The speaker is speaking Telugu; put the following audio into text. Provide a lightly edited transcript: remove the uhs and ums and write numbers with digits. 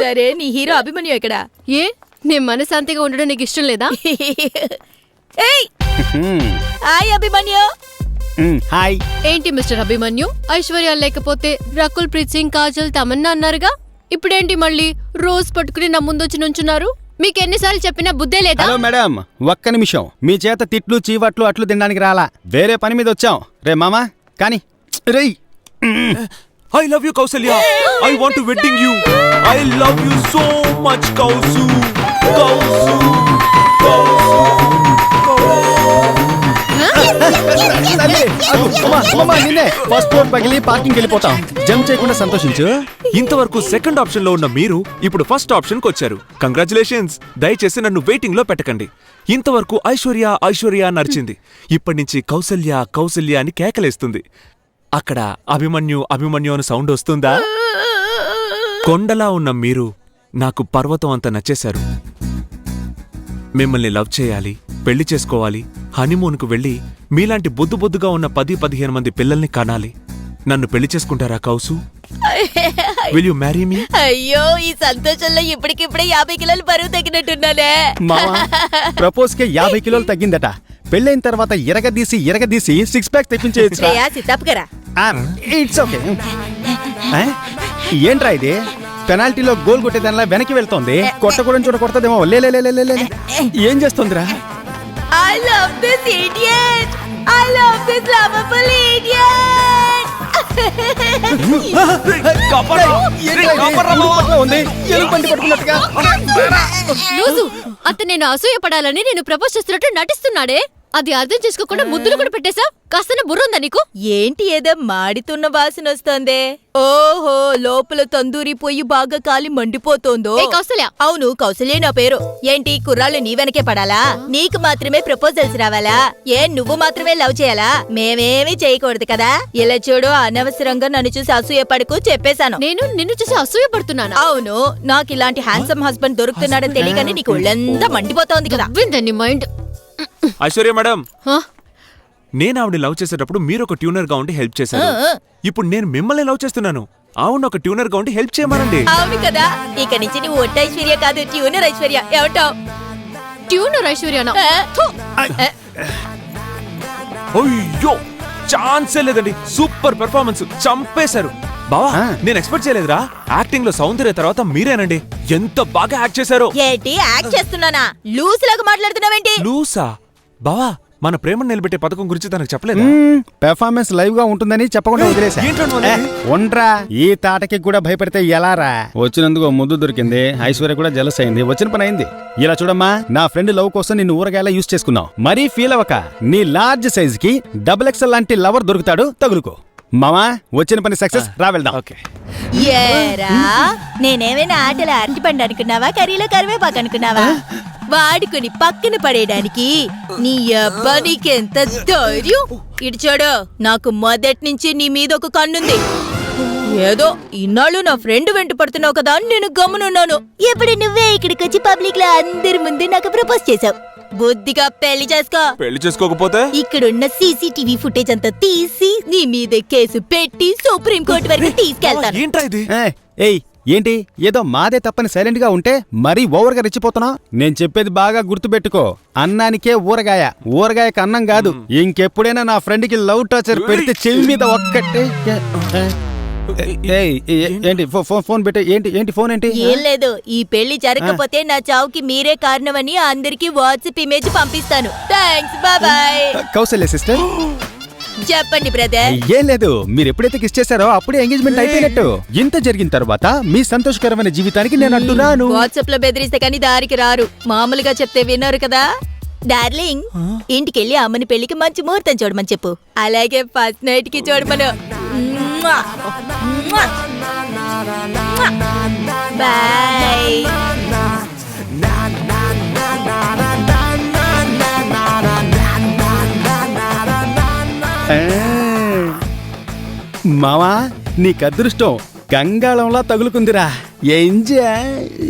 సరే నీ హీరో అభిమన్యు ఎక్కడ? ఏ నీ మనశాంతిగా ఉండడం నీకు ఇష్టం లేదా? ఏయ్ హాయ్ అభిమన్యు. హాయ్. ఏంటి మిస్టర్ అభిమన్యు, ఐశ్వర్య లేకపోతే రకుల్ ప్రీత్ సింగ్, కాజల్, తమన్నా అన్నారుగా, ఇప్పుడేంటి మళ్ళీ రోజ్ పట్టుకుని నా ముందొచ్చి నుంచున్నారు? మీకెన్నిసార్లు చెప్పినా బుద్ధే లేదా? హలో మేడం, ఒక్క నిమిషం. మీ చేత తిట్లు చీవట్లు అట్లు తినడానికి రాలా, వేరే పని మీద వచ్చాం. రే మామా కానీ రేయ్. I love you, Kausalya. I want to wedding you. I love you so much, Kausu. నిన్నే ఫస్ట్ ఫ్లోర్ పగిలి పార్కింగ్ వెళ్ళిపోతాం. జంప్ చేయకుండా సంతోషించు. ఇంతవరకు సెకండ్ ఆప్షన్ లో ఉన్న మీరు ఇప్పుడు ఫస్ట్ ఆప్షన్ కు వచ్చారు. కంగ్రాచులేషన్స్. దయచేసి నన్ను వెయిటింగ్ లో పెట్టకండి. ఇంతవరకు ఐశ్వర్య ఐశ్వర్య నడిచింది. ఇప్పటి నుంచి కౌసల్య కౌసల్య అని కేకలేస్తుంది. అక్కడ అభిమన్యు అభిమన్యు అని సౌండ్ వస్తుందా? కొండలా ఉన్న మీరు నాకు పర్వతం అంత నచ్చేశారు. మిమ్మల్ని లవ్ చేయాలి, పెళ్లి చేసుకోవాలి, హనీమూన్కు వెళ్ళి మీలాంటి బొద్దుగా ఉన్న 10-15 మంది పిల్లల్ని కనాలి. నన్ను పెళ్లి చేసుకుంటారా Kousu? Will you marry me? అయ్యో ఈ సంతోషంలో ఇప్పటికిప్పుడే 50 కిలోలు బరువు తగ్గినట్టున్నానే. ప్రపోజ్ కే 50 కిలోలు తగ్గిందట. పెళ్ళైన తర్వాత ఎరగదీసి 6 ప్యాక్ తెప్పించేయచ్చు. It's okay. ఏంట్రా ఇది? పెనాల్టీలో గోల్ కొట్టేదానిలా వెనక్కి వెళ్తోంది. కొట్టకూడని చోట కొడతాదేమో. లే ఏం చేస్తుందిరా? I love this idiot. I love this lovable idiot. అతను నేను అసూయపడాలని నేను ప్రపోజ్ చేస్తున్నట్టు నటిస్తున్నాడే. అది అర్థం చేసుకోకుండా ముద్దులు కూడా పెట్టేశా. కాస్త బుర్రుందా నీకు? ఏంటి ఏదో మాడితున్న వాసన వస్తోందే? ఓహో, లోపల తందూరి పొయ్యి బాగా కాలి మండిపోతోందో. కౌసల్య. అవును, కౌసల్య నా పేరు. ఏంటి కుర్రాళ్ళు నీ వెనకే పడాలా? నీకు మాత్రమే ప్రపోజల్స్ రావాలా? నువ్వు మాత్రమే లవ్ చేయాలా? మేమేమీ చేయకూడదు కదా? ఇలా చూడు, అనవసరంగా నన్ను చూసి అసూయపడకు చెప్పేశాను. నేను నిన్ను చూసి అసూయపడుతున్నాను? అవును, నాకు ఇలాంటి హ్యాండ్సమ్ హస్బెండ్ దొరుకుతున్నాడని తెలియగానే నీకు ఒళ్ళంతా మండిపోతోంది కదా. మైండ్. ఐశ్వర్య మేడం, నేను ఆవిడ లవ్ చేసేటప్పుడు మీరు ఒక ట్యూనర్ గా ఉండి హెల్ప్ చేశారు. ఇప్పుడు నేను మిమ్మల్ని లవ్ చేస్తున్నాను. ఆవిడ ఒక ట్యూనర్ గా ఉండి హెల్ప్ చేయమనండి. అవును కదా, ఇక నుంచి నువ్వు ఒట్టి ఐశ్వర్య కాదు, ట్యూనర్ ఐశ్వర్య. ఏమంటావ్? ట్యూనర్ ఐశ్వర్యనా? అయ్యో, ఛాన్సే లేదండి. సూపర్ పెర్ఫార్మెన్స్, చంపేశారు. బావా, నేను ఎక్స్పెక్ట్ చేయలేదురా. యాక్టింగ్ లో సౌందర్య తర్వాత మీరేనండి. ఎంత బాగా యాక్ట్ చేశారో. ఏంటి యాక్ట్ చేస్తున్నానా? లూస్ లాగా మాట్లాడుతున్నావేంటి? లూసా? బావా, మన ప్రేమను నిలబెట్టే పథకం గురించి తనకు చెప్పలేదు. పెర్ఫార్మెన్స్ లైవ్ గా ఉంటుందని చెప్పకుండా వదిలేసా. ఉండ్రా, ఈ తాటకి కూడా భయపడితే ఎలారా? వచ్చినందుకు ముద్దు దొరికింది. ఐశ్వర్య కూడా జలస్ అయింది. వచ్చిన పని అయింది. ఇలా చూడమ్మా, నా ఫ్రెండ్ లవ్ కోసం నిన్ను ఊరగాయలా యూజ్ చేసుకున్నావు. మరీ ఫీల్ అవ్వక. నీ లార్జ్ సైజ్ కి XXL లాంటి లవర్ దొరుకుతాడు, తగులుకో. మామా, వచ్చిన పని సక్సెస్. రా వెళ్దాం. ఏరా, నేనేమైనా ఆటలు అరటిపండు అనుకున్నావా, కర్రీలో కరివేపాకు అనుకున్నావా? వాడుకుని పక్కన పడేయడానికి నీ అబ్బా నీకెంత ధైర్యం! ఇటు చూడు, నాకు మొదటి నుంచి నీ మీద ఒక కన్నుంది. ఏదో ఇన్నాళ్ళు నా ఫ్రెండ్ వెంట పడుతున్నావు కదా అని నేను గమ్మునున్నాను. ఇప్పుడు నువ్వే ఇక్కడికి వచ్చి పబ్లిక్ లో అందరి ముందు నాకు ప్రపోజ్ చేసావు. బుద్ధిగా పెళ్లి చేసుకో. పెళ్లి చేసుకోకపోతే ఇక్కడున్న CCTV ఫుటేజ్ అంతా తీసి నీ మీద కేసు పెట్టి సుప్రీం కోర్టు వరకు తీసుకెళ్తాను. ఏంట్రా ఇది? ఏంటి ఏదో మాదే తప్పని సైలెంట్ గా ఉంటే మరీ ఓవర్ గా రెచ్చిపోతున్నావు? నేను చెప్పేది బాగా గుర్తుపెట్టుకో. అన్నానికే ఊరగాయకు అన్నం కాదు. ఇంకెప్పుడైనా నా ఫ్రెండ్ కి లవ్ టార్చర్ పెడితే చెవి మీద ఒక్కటే. ఏంటి ఫోన్ పెట్టే? ఏంటి ఫోన్ ఏంటి? ఏం లేదు, ఈ పెళ్లి జరగకపోతే నా చావుకి మీరే కారణమని అందరికి వాట్సాప్ ఇమేజ్ పంపిస్తాను. Thanks, bye. కౌసల్య సిస్టర్, చెప్పండి బ్రదర్. ఏం లేదు, మీరు ఎప్పుడైతే కిస్ చేశారో అప్పుడే ఎంగేజ్మెంట్ అయిపోయినట్టు. ఇంత జరిగిన తర్వాత మీ సంతోషకరమైన జీవితానికి నేను అంటున్నాను. వాట్సాప్ లో బెదిరిస్తే కానీ దారికి రారు. మామూలుగా చెప్తే విన్నారు కదా. డార్లింగ్, ఇంటికెళ్ళి అమ్మని పెళ్లికి మంచి ముహూర్తం చూడమని చెప్పు. అలాగే ఫస్ట్ నైట్ కి చూడమను. బాయ్. మావా, నీకు అదృష్టం గంగాళంలా తగులుకుందిరా. ఎంజాయ్.